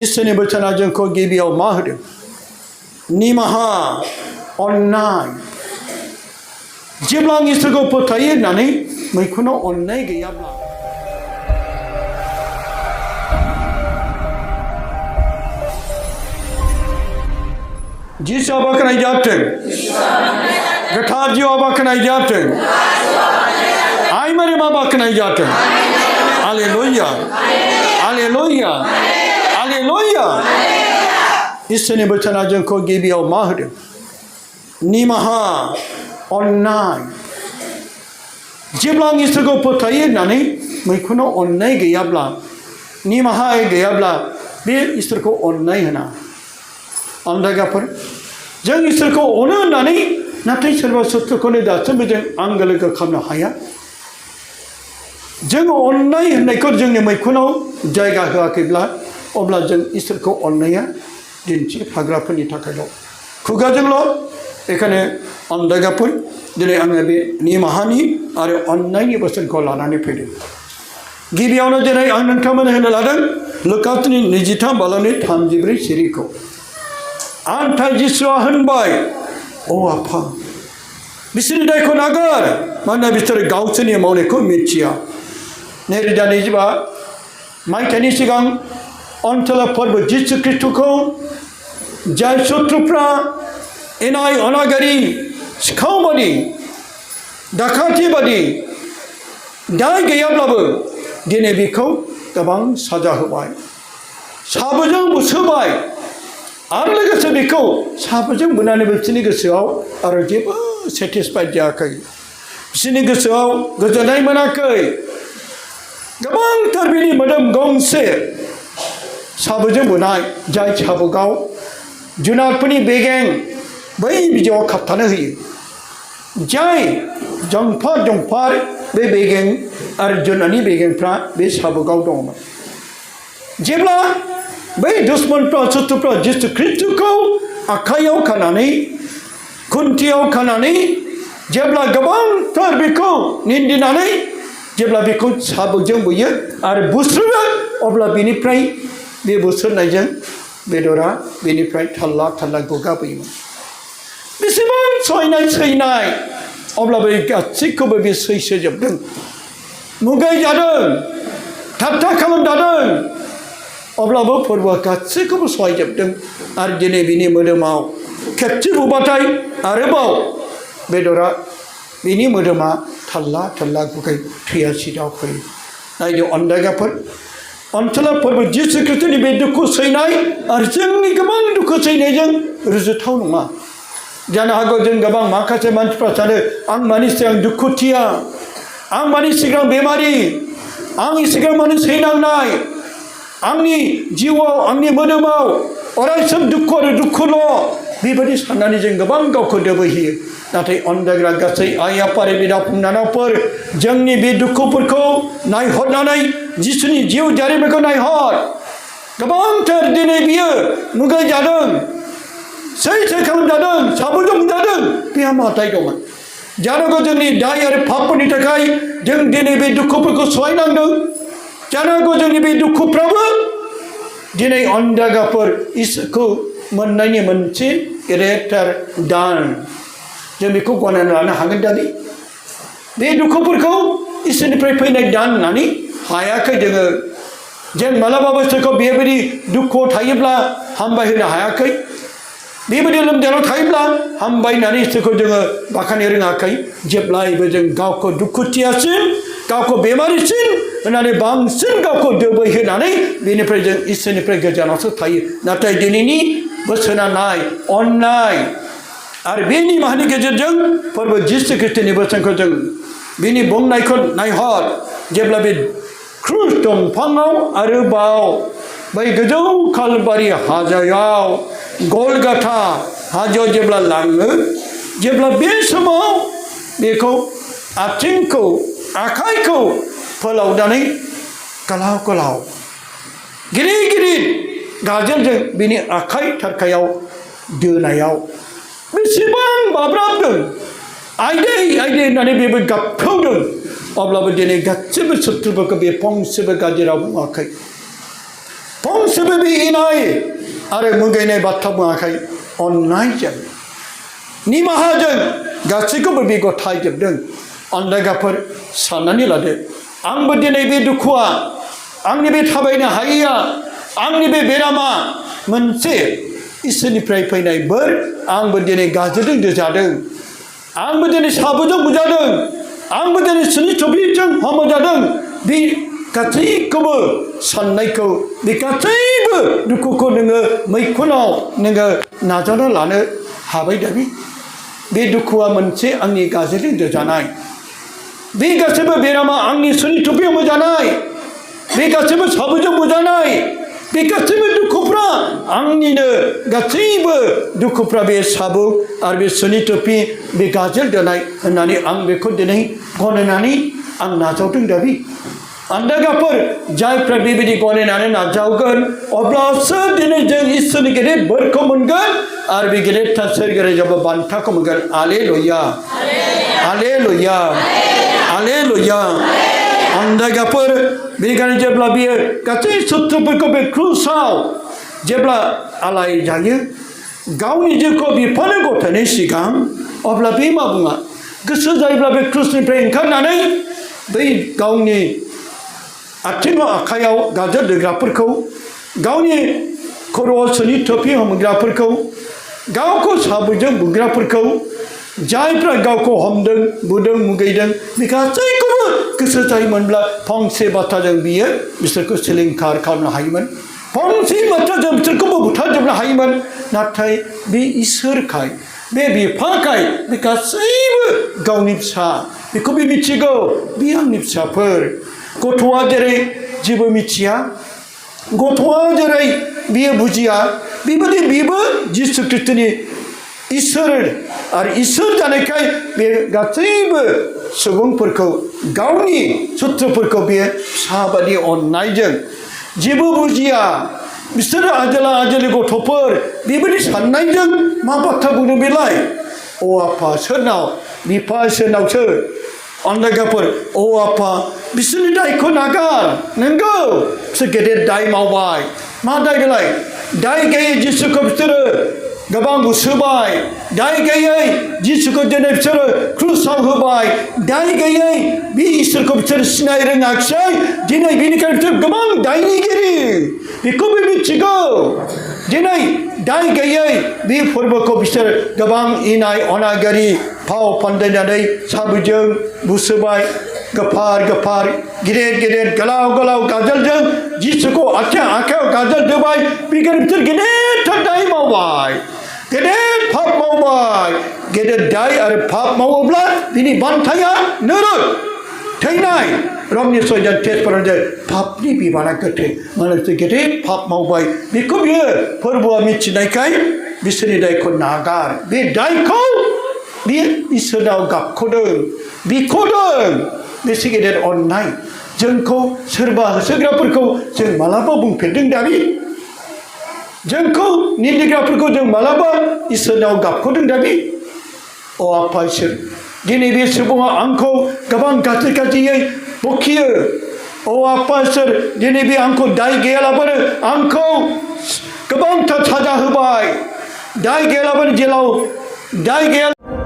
इसोरनि बोसोना जोंखौ गिबियाव मा होदों? निमाहा, अननाय। जेब्ला आं इसोरखौ फोथायो होननानै मैखुनाव अननाय गैयाब्ला जिसुआ बाख्नाय जाथों, गोथार जिउआ बाख्नाय जाथों, आइ मारिमा बाख्नाय जाथों। Hallelujah, hallelujah, hallelujah. इसोरनि बोसोना जोंखौ गिबियाव मा होदों? निमाहा, अननाय। जेब्ला आं इसोरखौ फोथायो होननानै मैखुनाव अननाय गैयाब्ला, निमाहा गैयाब्ला बे इसोरखौ अननाय होना। अनदायगाफोर, जों इसोरखौ अनो होननानै नाथाय सोरबा सुथुरखौनो दासिमबो जों आंगो लोगो खालामनो हाया। जों अननाय होननायखौ जोंनि मैखुनाव जायगा होआखैब्ला अब्ला जों इसोरखौ अननाया दिन्थिफाग्राफोरनि थाखायल', खुगाजोंल'। बेखायनो अनदायगाफोर, दिनै आङो बे निमाहानि आरो अननायनि बोसोनखौ लानानै फैदों। गिबियावनो दिनै आं नोंथांमोन होनो लादों लुकासनि 23:33 सिरिखौ। आन्था जिसुआ होनबाय, अ आफा, बिसोरनि दायखौ नागार, मानोना बिसोर गावसोरनि मावनायखौ मिथिया। 2025 मायथाइनि सिगां अनसला फोरबो जिसु ख्रिस्टखौ जाय शत्रुफ्रा इनाय अनागारि, सिखाव बादि, दाखाथि बादि दाय गैयाब्लाबो दिनै बेखौ गोबां साजा होबाय, साबोजों बुसोबाय, आरो लोगोसे बेखौ साबोजों बुनानै बिसोरनि गोसोआव आरो जेबो सेटिसफाइड जायाखै, बिसोरनि गोसोआव गोजोननाय मोनाखै। गोबांथार बिनि मोदोम गंसे साबोजों बुनाय, जाय साबोगाव जुनारफोरनि बेगें बै बिजौआव खाबथानो होयो, जाय जंफार जंफार बे बेगें आरो जुनारनि बेगेंफ्रा बे साबोगाव दङमोन। जेब्ला बै दुश्मनफ्रा, शत्रुफ्रा जिसु ख्रिस्टखौ आखाइयाव खानानै, खुन्थियाव खानानै जेब्ला गोबांथार बेखौ निन्दिनानै जेब्ला बेखौ साबोजों बुयो आरो बुस्रोयो, अब्ला बेनिफ्राय बे बुस्रोनायजों बेदरा बेनिफ्राय थाल्ला थाल्ला गुगाबोयोमोन। बेसेबां सहायनाय सैनाय, अब्लाबो गासैखौबो बे सैसोजोबदों, मुगैजादों, थाबथा खालामजादों, अब्लाबो फोरबोआ गासैखौबो सहायजोबदों। आरो दिनै बिनि मोदोमाव खेबसे बुबाथाय आरोबाव बेदरा, बिनि मोदोमा थाल्ला थाल्ला गुगाय, थैया सिदाव फैयो। नायदो अनदायगाफोर, अनसला फोरबो जिसु ख्रिस्टनि बे दुखु सैनाय आरो जोंनि गोबां दुखु सैनायजों रुजुथाव नङा। जानो हागौ जों गोबां माखासे मानसिफ्रा सानो, आं मानि सिगां दुखुथिया, आं मानि सिगां बेमारि, आंनि सिगां मानो सैनांनाय, आंनि जिउआव, आंनि मोदोमाव अरायसम दुखु आरो दुखुल', बेबायदि साननानै जों गोबां गावखौ दोबैहोयो। नाथाय अनदायग्रा गासै आइ आफा बिदा फंबायफोर, जोंनि बे दुखुफोरखौ नायहरनानै जिसुनि जिउ जारिमिनखौ नायहर। गोबांथार दिनै बियो मुगैजादों, सैसो खालामजादों, साबोजों बुजादों, बेहा मा दाय दंमोन? जानांगौ जोंनि दाय आरो पापफोरनि थाखाय जों दिनै बे दुखुफोरखौ सहायनांदों। जानो हागौ जोंनि बे दुखुफ्राबो दिनै अनदायगाफोर इसोरखौ मोननायनि मोनसे गेदेरथार दान। जों बेखौ गनायना लानो हागोन दानि बे दुखुफोरखौ इसोरनिफ्राय फैनाय दान होननानै हायाखै जोङो। जों मालाबाबो सोरखौ बेबायदि दुखुआव थायोब्ला हामबाय होनो हायाखै, बेबायदि लोमजानायाव थायोब्ला हामबाय होननानै इसोरखौ जोङो बाखायनो रोङाखै। जेब्लायबो जों गावखौ दुखुथियासिन, गावखौ बेमारिसिन होननानै बांसिन गावखौ दोबैहोनानै बेनिफ्राय जों इसोरनिफ्राय गोजानावसो थायो। नाथाय दिनैनि बोसोना नाय, अननाय आरो बे निमाहानि गेजेरजों फोरबो जिसु ख्रिस्टनि बोसोनखौ जों बिनि बुंनायखौ नायहर। जेब्ला बे क्रुस दंफाङाव आरोबाव बै गोजौ कालबारि हाजोआव, गलगाथा हाजोआव जेब्ला लाङो, जेब्ला बे समाव बेखौ आथिंखौ, आखाइखौ फोलावनानै गोलाव गोलाव गिदिर गिदिर गाजोलजों बिनि आखाइ थारखायाव दोनायाव बेसेबां बाब्राबदों, आइदै आइदै होननानै बेबो गाबख्रावदों। अब्लाबो दिनै गासैबो शत्रुफोरखौ बे फंसेबो गाज्रि राव बुङाखै। फंसेबो बे इनाय आरो मुगैनाय बाथ्रा बुङाखै अननायजों निमाहाजों गासैखौबो बे गथायजोबदों अन्दायगाफोर साननानै लादो आंबो दिनै बे दुखुआ आंनि बे थाबायनो हायैया आंनि बे बेरामा मोनसे इसोरनिफ्राय फैनाय बोर आंबो दिनै गाजोजों दोजादों आंबो दिनै साबोजों बुजादों आंबो दिनै सुनि थुबिजों हमजादों बे गासैखौबो साननायखौ बे गासैबो दुखुखौ नोङो मैखुनाव नोङो नाजावना लानो हाबाय दा बे दुखुआ मोनसे आंनि गाजोजों दोजानाय बे गासैबो बेरामा आंनि सुनि थुबियाव मोजानाय बे गासैबो साबोजों बुजानाय बे गासैबो दुखुफ्रा आंनिनो गासैबो दुखुफ्रा बे साबु आरो बे सुनि थुफि बे गाजोल दोनाय होननानै आं बेखौ दिनै गनायनानै आं नाजावदों दाबि आन्दायगाफोर जायफ्रा बेबायदि गनायनानै नाजावगोन अब्लासो दिनै जों इसोरनि गेदेर बोरखौ मोनगोन आरो बे गेदेरथार सोरगोआव बान्थाखौ मोनगोन हालेलुया हालेलुया हालेलुया अन्दायगाफोर बेनिखायनो जेब्ला बियो गासै सुथुरफोरखौ बे क्रुसाव जेब्ला आलाय जायो गावनि जिउखौ बिफानो गथायनाय सिगां अब्ला बे मा बुङा गोसो जायोब्ला बे क्रुसनिफ्राय ओंखारनानै बै गावनि आथिङाव आखाइयाव गाजर दोग्राफोरखौ गावनि खर'आव सुनि थुफि हमग्राफोरखौ गावखौ साबुजों बुग्राफोरखौ जायफ्रा गावखौ हमदों बुदों मुगैदों बे गासैखौबो गोसो जायोमोनब्ला फंसे बाथ्राजों बियो बिसोरखौ सिलिंखार खालामनो हायोमोन फंसे बाथ्राजों बिसोरखौबो बुथारजोबनो हायोमोन नाथाय बे इसोरखाय बे बिफाखाय बे गासैबो गावनि फिसा बेखौ बे मिथिगौ बे आंनि फिसाफोर गथ'आ जेरै जेबो मिथिया गथ'आ जेरै बियो बुजिया बेबायदि बेबो जिसु ख्रिस्टनि इसोर आरो इसोर जानायखाय बे गासैबो सुबुंफोरखौ गावनि सुथ्रुफोरखौ बे फिसाबादि अननायजों जेबो बुजिया बिसोरो आजोला आजोलि गथ'फोर बेबायदि साननायजों मा बाथ्रा बुंदों बेलाय अ आफा सोरनाव बिफा सोरनावसो अन्दायगाफोर अ आफा बिसोरनि दायखौ नागार नंगौ बिसोर गेदेर दाय मावबाय मा दाय बेलाय दाय गैयै जिसुखौ बिसोरो गोबां बुसोबाय दाय गैयै जिसुखौ दिनै बिसोरो क्रुसाव होबाय दाय गैयै बे इसोरखौ बिसोर सिनाय रोङाखिसै दिनै बेनिखायनो बिसोर गोबां दायनिगिरि बेखौ बे मिथिगौ दिनै दाय गैयै बे फोरबोखौ बिसोर गोबां इनाय अनागारि फाव फान्दायनानै साबुजों बुसोबाय गोफार गोफार गिदिर गिदिर गोलाव गोलाव गाजोलजों जिसुखौ आखायाव गाजोल दोबाय बेखायनो बिसोर गेदेरथार दाय मावबाय गेदेर पाप मावबाय गेदेर दाय आरो पाप मावोब्ला बिनि बान्थाया नोरोद थैनाय रमनि 6:13 पापनि बिबाना गोथै मानोना गेदेर पाप मावबाय बेखौ बियो फोरबोआ मिथिनायखाय बिसोरनि दायखौ नागार बे दायखौ बियो इसोरनाव गाबख'दों बिख'दों बेसे गेदेर अननाय जोंखौ सोरबा होसोग्राफोरखौ जों मालाबा बुंफेरदों दाबि जोंखौ निन्दिग्राफोरखौ जों मालाबा इसोरनाव गाबख'दों दाबि अ आफा इसोर दिनै बे सुबुङा आंखौ गोबां गाज्रि गाज्रियै बखियो अ आफा इसोर दिनै बे आंखौ दाय गैयालाबानो आंखौ गोबांथार साजा होबाय दाय गैयालाबानो जेलाव दाय गैया